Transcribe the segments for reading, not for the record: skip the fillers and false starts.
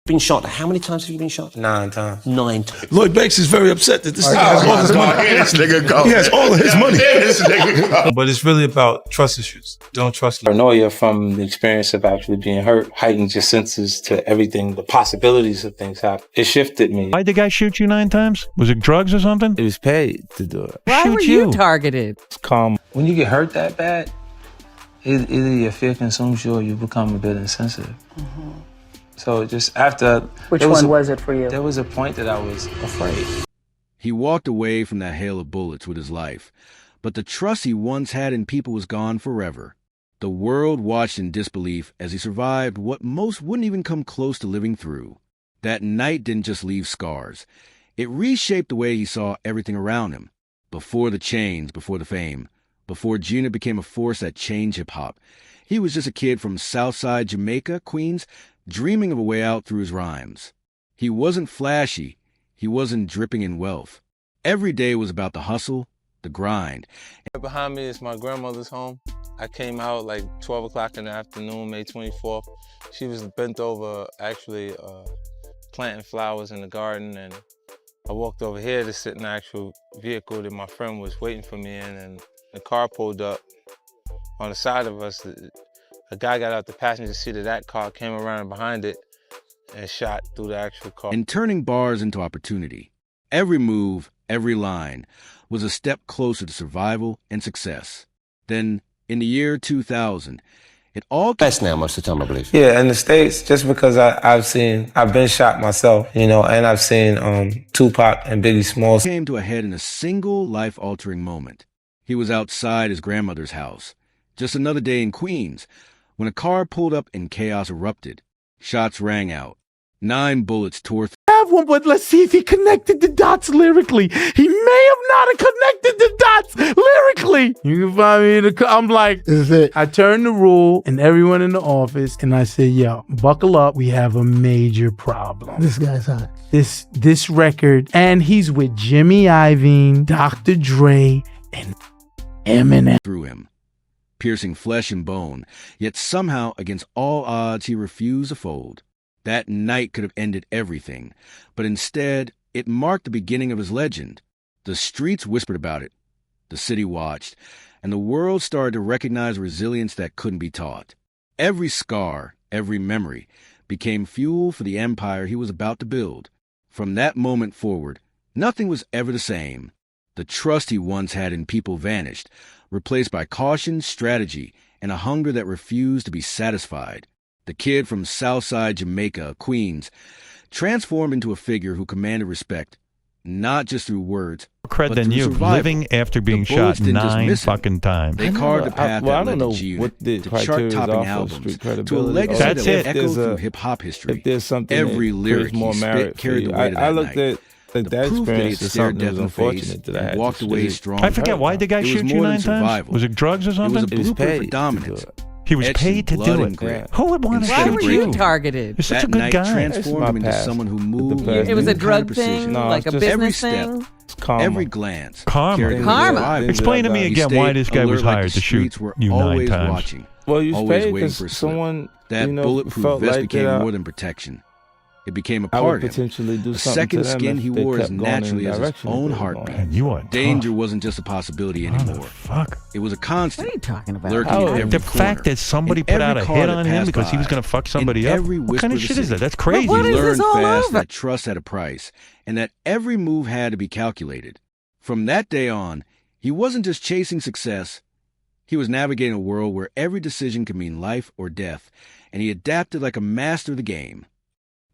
Been shot. How many times have you been shot? 9 times. 9 times. Lloyd Banks is very upset that this guy has all his money. This nigga go. He has all of his money. This nigga go. But it's really about trust issues. Don't trust. Paranoia from the experience of actually being hurt heightens your senses to everything, the possibilities of things happen. It shifted me. Why'd the guy shoot you 9 times? Was it drugs or something? It was paid to do it. Why were you targeted? It's calm. When you get hurt that bad, either your fear consumes you or you become a bit insensitive. Mm-hmm. So just after... Which one was it for you? There was a point that I was afraid. He walked away from that hail of bullets with his life, but the trust he once had in people was gone forever. The world watched in disbelief as he survived what most wouldn't even come close to living through. That night didn't just leave scars. It reshaped the way he saw everything around him. Before the chains, before the fame, before Gina became a force that changed hip-hop. He was just a kid from Southside Jamaica, Queens, dreaming of a way out through his rhymes. He wasn't flashy. He wasn't dripping in wealth. Every day was about the hustle, the grind. Behind me is my grandmother's home. I came out like 12 o'clock in the afternoon, May 24th. She was bent over, actually planting flowers in the garden, and I walked over here to sit in the actual vehicle that my friend was waiting for me in, and the car pulled up on the side of us. A guy got out the passenger seat of that car, came around behind it, and shot through the actual car. And turning bars into opportunity. Every move, every line, was a step closer to survival and success. Then, in the year 2000, it all... Best now most of the time, I believe. Yeah, in the States, just because I've been shot myself, and I've seen Tupac and Biggie Smalls. Came to a head in a single life-altering moment. He was outside his grandmother's house. Just another day in Queens, when a car pulled up and chaos erupted. Shots rang out. 9 bullets tore through. I have one, but let's see if he connected the dots lyrically. He may have not connected the dots lyrically. You can find me in the I'm like, this is it. I turned the rule and everyone in the office, and I said, yo, buckle up. We have a major problem. This guy's hot. This record, and he's with Jimmy Iovine, Dr. Dre, and Eminem. Through him, piercing flesh and bone, yet somehow, against all odds, he refused to fold. That night could have ended everything, but instead, it marked the beginning of his legend. The streets whispered about it, the city watched, and the world started to recognize resilience that couldn't be taught. Every scar, every memory, became fuel for the empire he was about to build. From that moment forward, nothing was ever the same. The trust he once had in people vanished, replaced by caution, strategy, and a hunger that refused to be satisfied. The kid from Southside Jamaica, Queens, transformed into a figure who commanded respect, not just through words, Cred but than through you, survival. living after being The bullets shot didn't just 9 miss him. fucking times. They carved a path that led to G-Unit, to chart-topping albums, to a legacy That's that it. echoed through hip-hop history. If there's something Every that lyric more he merit spit carried the for you. weight of that I looked night. at The that proof that he experience as stared something that death was in the face unfortunate that I and had walked to away just- strong. I forget, why did the guy It was shoot you more 9 than times? survival. Was it drugs or It was something? a It was blueprint for paid to dominance. do it. He was Etched in paid to blood do and it. grit. Who would want to Instead Why of shoot were you you? targeted? You're such That a good night guy. transformed him into past. someone who The moved past. It was a with drug kind of precision. thing, No, like a it's just- Every business step, thing? It's karma. every glance, Karma. carried the Karma. survival. Explain to me He again He why stayed this guy was alert like hired the to shoot streets were you 9 always times. watching, Well, you always paid waiting because for a slip. someone That bulletproof felt vest like became that more than protection. It became a I part would of him. potentially do The something second to them skin if he they wore as kept going in the naturally as his direction own they were heartbeat. going. Man, you are Danger tough. wasn't just a possibility anymore. Fuck. It was a What constant, are you talking about? lurking How- in every The corner. fact that somebody in put out every a car hit that on him passed because he was by, going to fuck in somebody up? every What kind of whisper shit of is the that? That's But crazy. what He is this learned all fast over? that trust had a price, and that every move had to be calculated. From that day on, he wasn't just chasing success. He was navigating a world where every decision could mean life or death, and he adapted like a master of the game.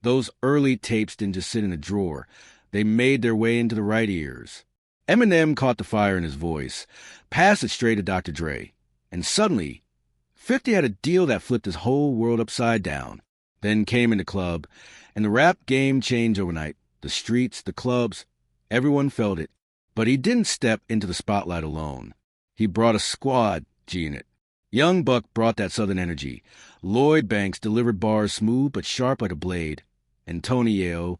Those early tapes didn't just sit in a drawer. They made their way into the right ears. Eminem caught the fire in his voice, passed it straight to Dr. Dre, and suddenly, 50 had a deal that flipped his whole world upside down. Then came in the club, and the rap game changed overnight. The streets, the clubs, everyone felt it. But he didn't step into the spotlight alone. He brought a squad, G-Unit. Young Buck brought that southern energy. Lloyd Banks delivered bars smooth but sharp like a blade. And Tony Yeo,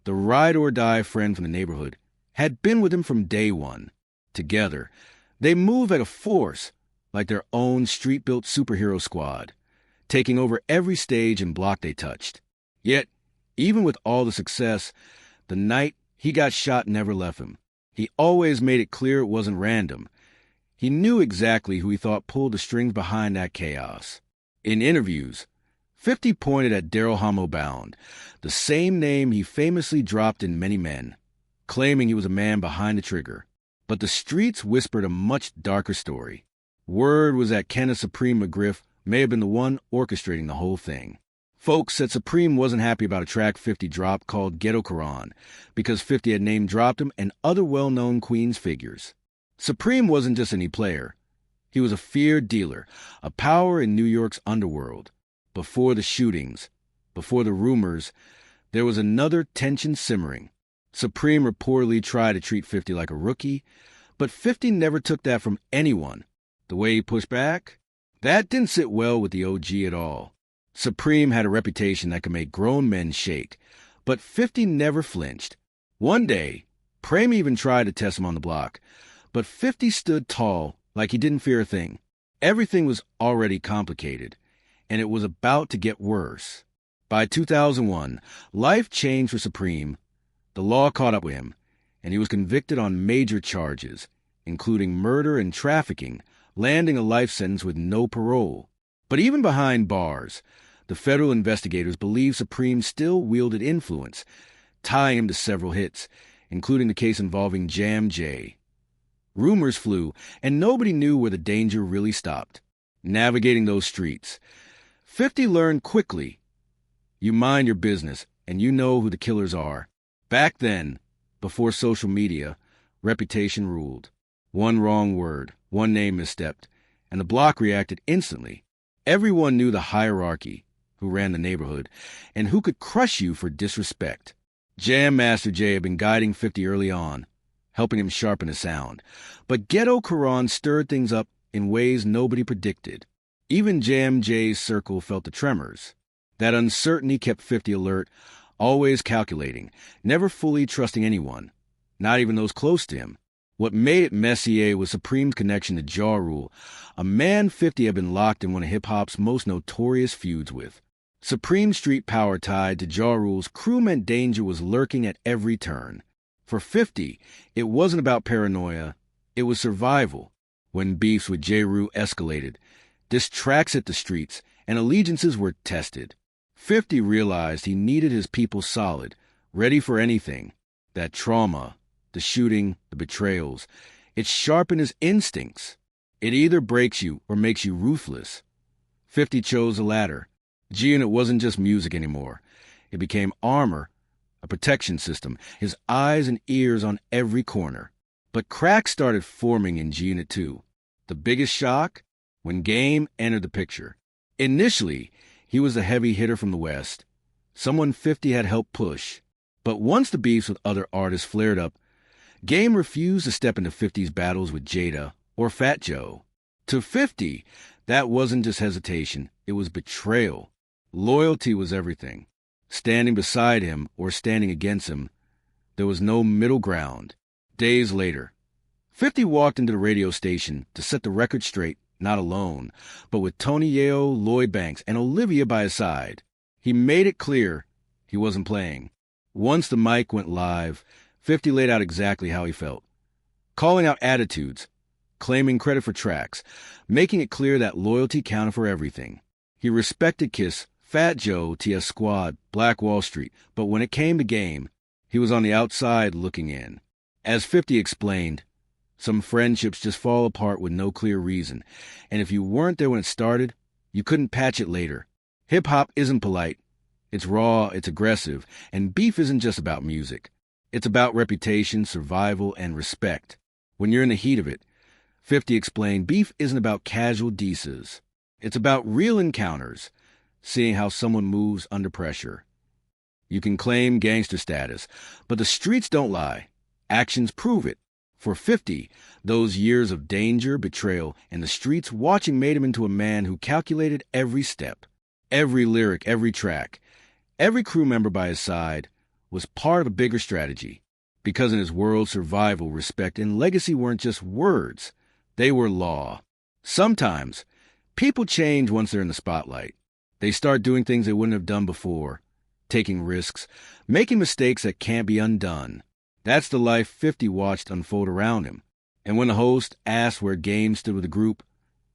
the ride-or-die friend from the neighborhood, had been with him from day one. Together, they moved like a force, like their own street-built superhero squad, taking over every stage and block they touched. Yet, Even with all the success, the night he got shot never left him. He always made it clear it wasn't random. He knew exactly who he thought pulled the strings behind that chaos. In interviews, 50 pointed at Daryl Homobound, the same name he famously dropped in Many Men, claiming he was a man behind the trigger. But the streets whispered a much darker story. Word was that Kenneth Supreme McGriff may have been the one orchestrating the whole thing. Folks said Supreme wasn't happy about a track 50 dropped called Ghetto Quran because 50 had name-dropped him and other well-known Queens figures. Supreme wasn't just any player. He was a feared dealer, a power in New York's underworld. Before the shootings, before the rumors, there was another tension simmering. Supreme reportedly tried to treat 50 like a rookie, but 50 never took that from anyone. The way he pushed back? That didn't sit well with the OG at all. Supreme had a reputation that could make grown men shake, but 50 never flinched. One day, Prem even tried to test him on the block, but 50 stood tall like he didn't fear a thing. Everything was already complicated, and it was about to get worse. By 2001, life changed for Supreme. The law caught up with him, and he was convicted on major charges, including murder and trafficking, landing a life sentence with no parole. But even behind bars, the federal investigators believe Supreme still wielded influence, tying him to several hits, including the case involving Jam J. Rumors flew, and nobody knew where the danger really stopped. Navigating those streets, 50 learned quickly. You mind your business, and you know who the killers are. Back then, before social media, reputation ruled. One wrong word, one name misstepped, and the block reacted instantly. Everyone knew the hierarchy, who ran the neighborhood, and who could crush you for disrespect. Jam Master Jay had been guiding 50 early on, helping him sharpen his sound. But Ghetto Quran stirred things up in ways nobody predicted. Even Jam Jay's circle felt the tremors. That uncertainty kept 50 alert, always calculating, never fully trusting anyone, not even those close to him. What made it messier was Supreme's connection to Ja Rule, a man 50 had been locked in one of hip-hop's most notorious feuds with. Supreme street power tied to Ja Rule's crew meant danger was lurking at every turn. For 50, it wasn't about paranoia, it was survival. When beefs with J. Rue escalated, distracts hit the streets, and allegiances were tested. 50 realized he needed his people solid, ready for anything. That trauma, the shooting, the betrayals, it sharpened his instincts. It either breaks you or makes you ruthless. 50 chose the latter. G-Unit wasn't just music anymore. It became armor, a protection system, his eyes and ears on every corner. But cracks started forming in G-Unit too. The biggest shock? When Game entered the picture. Initially, he was a heavy hitter from the West, someone 50 had helped push. But once the beefs with other artists flared up, Game refused to step into 50's battles with Jada or Fat Joe. To 50, that wasn't just hesitation, it was betrayal. Loyalty was everything. Standing beside him or standing against him, there was no middle ground. Days later, 50 walked into the radio station to set the record straight, not alone, but with Tony Yeo, Lloyd Banks, and Olivia by his side. He made it clear he wasn't playing. Once the mic went live, 50 laid out exactly how he felt. Calling out attitudes, claiming credit for tracks, making it clear that loyalty counted for everything. He respected Kiss, Fat Joe, TS Squad, Black Wall Street, but when it came to Game, he was on the outside looking in. As 50 explained, some friendships just fall apart with no clear reason, and if you weren't there when it started, you couldn't patch it later. Hip-hop isn't polite. It's raw, it's aggressive, and beef isn't just about music. It's about reputation, survival, and respect. When you're in the heat of it, 50 explained, beef isn't about casual dices. It's about real encounters, seeing how someone moves under pressure. You can claim gangster status, but the streets don't lie. Actions prove it. For 50, those years of danger, betrayal, and the streets watching made him into a man who calculated every step, every lyric, every track. Every crew member by his side was part of a bigger strategy, because in his world, survival, respect, and legacy weren't just words. They were law. Sometimes, people change once they're in the spotlight. They start doing things they wouldn't have done before. taking risks, making mistakes that can't be undone. That's the life 50 watched unfold around him. And when the host asked where Game stood with the group,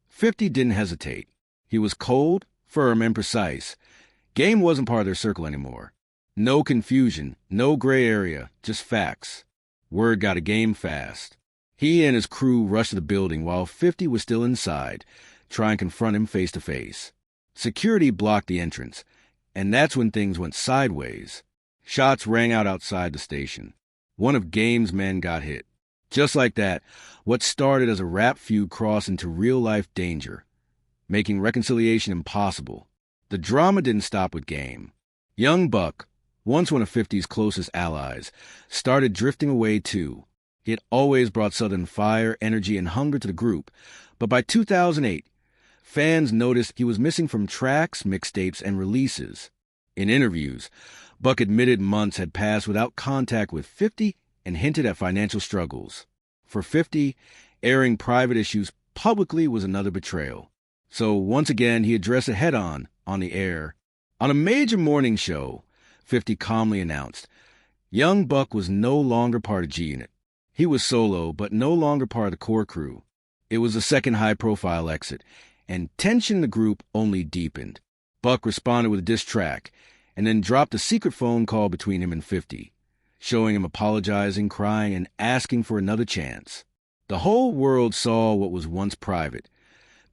50 didn't hesitate. He was cold, firm, and precise. Game wasn't part of their circle anymore. No confusion, no gray area, just facts. Word got to Game fast. He and his crew rushed to the building while 50 was still inside, trying to confront him face to face. Security blocked the entrance, and that's when things went sideways. Shots rang out outside the station. One of Game's men got hit. Just like that, what started as a rap feud crossed into real-life danger, making reconciliation impossible. The drama didn't stop with Game. Young Buck, once one of 50's closest allies, started drifting away too. He had always brought Southern fire, energy, and hunger to the group, but by 2008, fans noticed he was missing from tracks, mixtapes, and releases. In interviews, Buck admitted months had passed without contact with 50 and hinted at financial struggles. For 50, airing private issues publicly was another betrayal. So once again, he addressed it head-on the air. On a major morning show, 50 calmly announced, Young Buck was no longer part of G-Unit. He was solo, but no longer part of the core crew. It was a second high-profile exit, and tension in the group only deepened. Buck responded with a diss track, and then dropped a secret phone call between him and 50, showing him apologizing, crying, and asking for another chance. The whole world saw what was once private,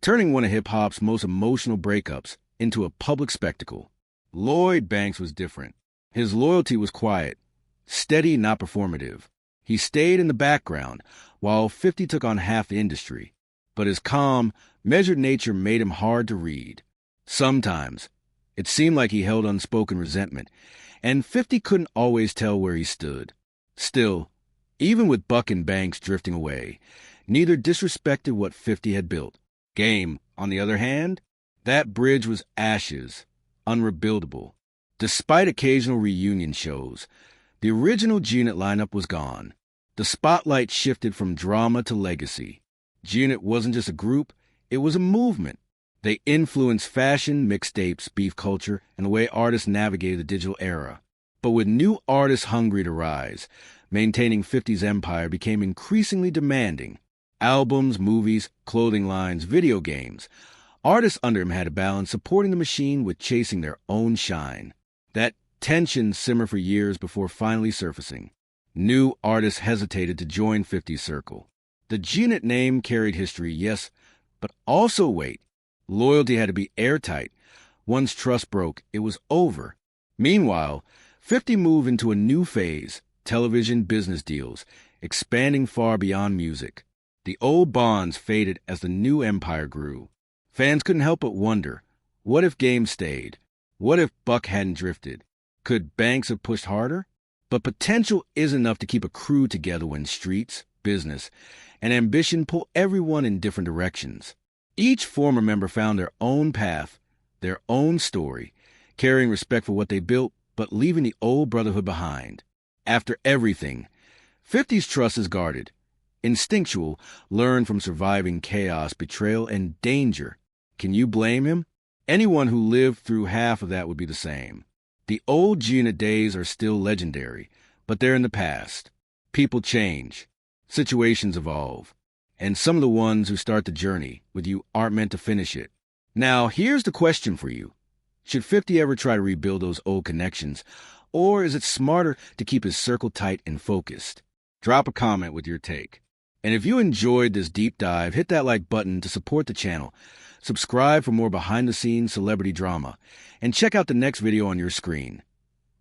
turning one of hip-hop's most emotional breakups into a public spectacle. Lloyd Banks was different. His loyalty was quiet, steady, not performative. He stayed in the background, while 50 took on half the industry. But his calm, measured nature made him hard to read. Sometimes, it seemed like he held unspoken resentment, and 50 couldn't always tell where he stood. Still, even with Buck and Banks drifting away, neither disrespected what 50 had built. Game, on the other hand, that bridge was ashes, unrebuildable. Despite occasional reunion shows, the original G-Unit lineup was gone. The spotlight shifted from drama to legacy. G-Unit wasn't just a group, it was a movement. They influenced fashion, mixtapes, beef culture, and the way artists navigated the digital era. But with new artists hungry to rise, maintaining 50's empire became increasingly demanding. Albums, movies, clothing lines, video games. Artists under him had to balance supporting the machine with chasing their own shine. That tension simmered for years before finally surfacing. New artists hesitated to join 50's circle. The G-Unit name carried history, yes, but also weight. Loyalty had to be airtight. Once trust broke, it was over. Meanwhile, 50 moved into a new phase, television business deals, expanding far beyond music. The old bonds faded as the new empire grew. Fans couldn't help but wonder, what if Game stayed? What if Buck hadn't drifted? Could Banks have pushed harder? But potential isn't enough to keep a crew together when streets, business, and ambition pull everyone in different directions. Each former member found their own path, their own story, carrying respect for what they built, but leaving the old brotherhood behind. After everything, 50's trust is guarded. Instinctual, learned from surviving chaos, betrayal, and danger. Can you blame him? Anyone who lived through half of that would be the same. The old G-Unit days are still legendary, but they're in the past. People change. Situations evolve. And some of the ones who start the journey with you aren't meant to finish it. Now, here's the question for you. Should 50 ever try to rebuild those old connections, or is it smarter to keep his circle tight and focused? Drop a comment with your take. And if you enjoyed this deep dive, hit that like button to support the channel. Subscribe for more behind-the-scenes celebrity drama, and check out the next video on your screen,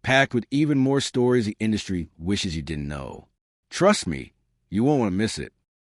packed with even more stories the industry wishes you didn't know. Trust me, you won't want to miss it.